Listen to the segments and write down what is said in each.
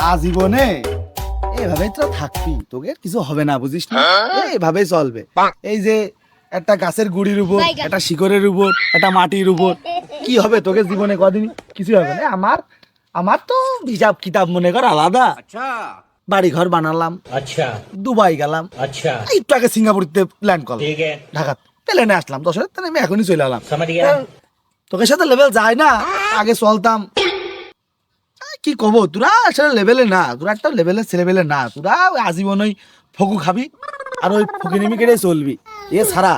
আজীবনে এভাবেই তো থাকবি, তোকে কিছু হবে না, বুঝিস না? এইভাবেই চলবে। এই যে একটা গাছের গুড়ির উপর, একটা শিকড়ের উপর, একটা মাটির উপর, কি হবে তোকে জীবনে? কদিন কিছু হবে না। আমার তো হিসাব কিতাব মনে কর আলাদা। বাড়ি ঘর বানালাম, আচ্ছা, দুবাই গেলাম, আচ্ছা, একটু আগে সিঙ্গাপুরতে ল্যান্ড করলাম, ঢাকা প্লেনে আসলাম, 10 তাহলে আমি এখনই চলে এলাম। তোকে সাথে লেভেল যায় না, আগে চলতাম। কি কব, তোরা আসলে লেভেলে না, তোরা একটা লেভেলের ছেলেবেলে না, তোরা আজীবন ওই ফকু খাবি আর ওই ফকিনিমি কেটে চলবি, এ ছাড়া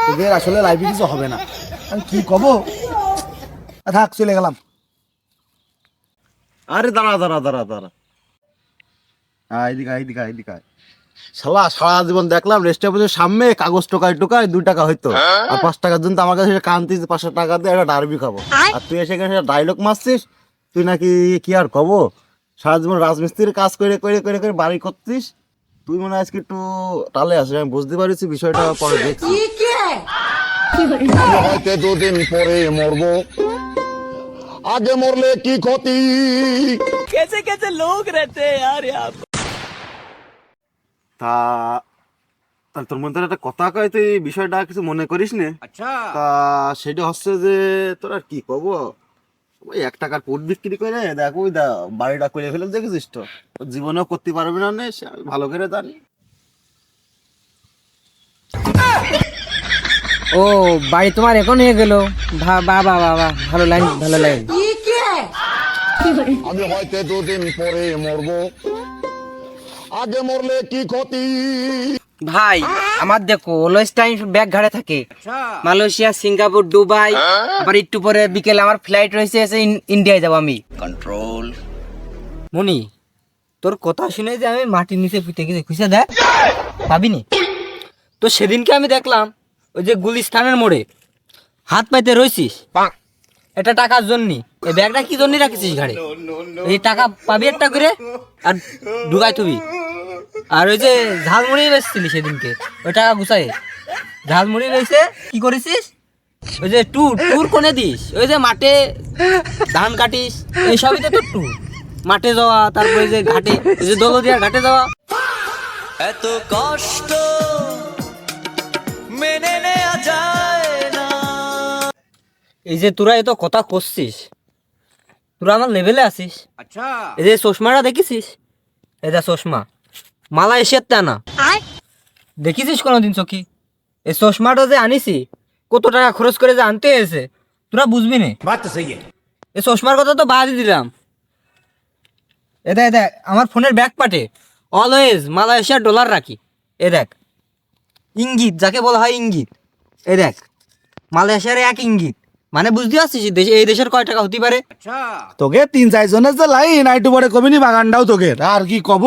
তোদের আসলে লাইফে কিছু হবে না। আমি কি কব, থাক, চলে গেলাম। আরে দাঁড়া দাঁড়া দাঁড়া দাঁড়া, এদিকে শালা সারা জীবন দেখলাম রেস্টুরেন্টের সামনে কাগজ টোকায় 2 টাকা হইতো, আর 5 টাকার জন্য আমার কাছে কান্তি 500 টাকা দিয়ে একটা ডারবি খাবো, আর তুই এসে এখানে ডায়লগ মারছিস। তুই নাকি কি আর কব, সারা জীবন রাজমিস্ত্রির কাজ করে করে করে করে বাড়ি করছিস। তুই মনে হয় আজকে একটু টালে আসিস, আমি বুঝতে পারছি বিষয়টা, পরে দেখছি। হয়তো 2 দিন পরে মরবো, আগে মরলে কি ক্ষতি। कैसे कैसे लोग रहते हैं यार यहाँ पे। তাহলে তোর মধ্যে একটা কথা কয়, তুই বিষয়টা কিছু মনে করিস নে। আচ্ছা, তা সেটা হচ্ছে যে তোর আর কি কব, ওই 1 টাকার পুট বিক্রি করে দেখো ওই বাড়িটা করে ফেলে, দেখেছিস তো, জীবনেও করতে পারবি না, আমি ভালো করে জানি। ও বাড়ি তোমার এখন হয়ে গেল, বাবা বাবা, ভালো লাইন ভালো লাইন। আমি হয়তো 2 দিন পরে মরবো, আগে মরলে কি ক্ষতি। ভাই আমার দেখো অলওয়েজ টাইম ব্যাগ ঘাড়ে থাকে, মালয়েশিয়া, সিঙ্গাপুর, দুবাই, আবার একটু পরে বিকেলে আমার ফ্লাইট রয়েছে, এসে ইন্ডিয়ায় যাবো আমি। কন্ট্রোল মনি, তোর কথা শুনে যে আমি মাটির নিচে পুঁতে গেছি, খুঁজে দেখ পাবিনি। তো সেদিনকে আমি দেখলাম ওই যে গুলিস্তানের মোড়ে হাত পাইতে রয়েছিস, এটা টাকার জন্য। এই ব্যাগটা কি জন্য রাখিস ঘাড়ে? এই টাকা পাবি একটা করে আর ঢুকাই তুবি। আর ওই যে ঝালমুড়ি বেচছিলি সেদিনকে, ওই টাকা গুছাই ঝালমুড়ি বেচে কি করেছিস? ওই যে ট্যুর কোনে দিস, ওই যে মাঠে ধান কাটিস, এইসবই তো তোর ট্যুর। মাঠে যাওয়া, তারপরে যে ঘাটে, ওই যে দৌলদিয়ার ঘাটে যাওয়া। এত কষ্ট মেনে নেওয়া যায় না। এই যে তোরা এত কথা করছিস, তোরা আমার লেভেলে আছিস। আচ্ছা, এই যে চশমাটা দেখেছিস, এই যে চশমা মালয়েশিয়ার তা না, দেখেছিস কোনোদিন চোখি? এই চশমাটা যে আনিছি, কত টাকা খরচ করে যে আনতে হয়েছে, তোরা বুঝবি না। এই চশমার কথা তো বাদই দিলাম। এ দেখ আমার ফোনের ব্যাক পাটে অলওয়েজ মালয়েশিয়ার ডলার রাখি। এ দেখ ইঙ্গিত, যাকে বলা হয় ইঙ্গিত। এ দেখ মালয়েশিয়ার 1 ইঙ্গিত, মানে বুঝতে পারছিস এই দেশের কয় টাকা হতে পারে। তোকে 3-4 জনের যে লাইন, একটু পরে কমিনি বাগানটাও তোকে, আর কি কব।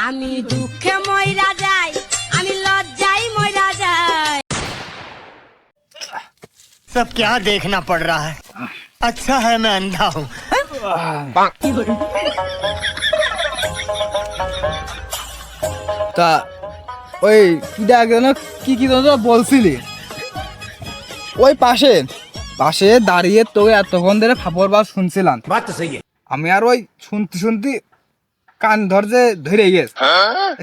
আমি দুঃখে মইরা যাই, আমি লজ্জায় মইরা যাই। सब क्या देखना पड़ रहा है, अच्छा है मैं अंधा हूँ। তা ওই কিটা যেন কি যেন বলছিলি, ওই পাশে দাঁড়িয়ে তোকে এতক্ষণ ধরে ফাপড় বাস শুনছিলাম। আমি আর ওই শুনতে কান ধরে গেছে,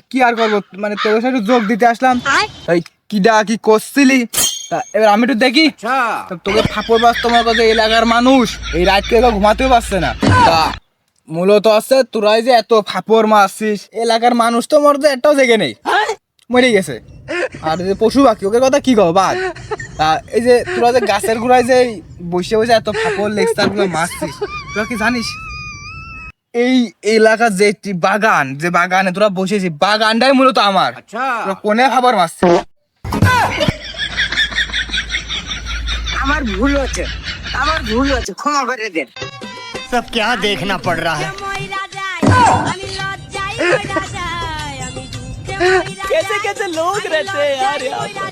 কি আর করবো, মানে তোর সাথে যোগ দিতে আসলাম। ওই কিডা কি করছিলি, তা এবার আমি একটু দেখি। তোকে ফাপড় বাস, তোমার কাছে এলাকার মানুষ এই রাত থেকে ঘুমাতেও পারছে না। তা মূলত আছে তোরাই যে এত ফাপড় মারছিস, এলাকার মানুষ তো মরতে একটাও জেগে নেই, মরে গেছে। আর যে পশু পাখি, ওকে কথা কি কও বাদ। তা এই যে তোরা যে গাছের গোড়ায় যে বসে বসে এত ফাপড় লেকচার গুলো মারছিস, তোরা কি জানিস এই এলাকার যে বাগানে তোরা বসেছিস, বাগানটাই মূলত আমার। তোরা কোনে খাবার মারছিস? আমার ভুল হচ্ছে, ক্ষমা করে দেন। सब क्या देखना पड़ रहा है। মইরা যাই, আমি লজ্জায় মইরা যাই, আমি দুঃখে মইরা कैसे कैसे लोग रहते हैं यार यहाँ पे।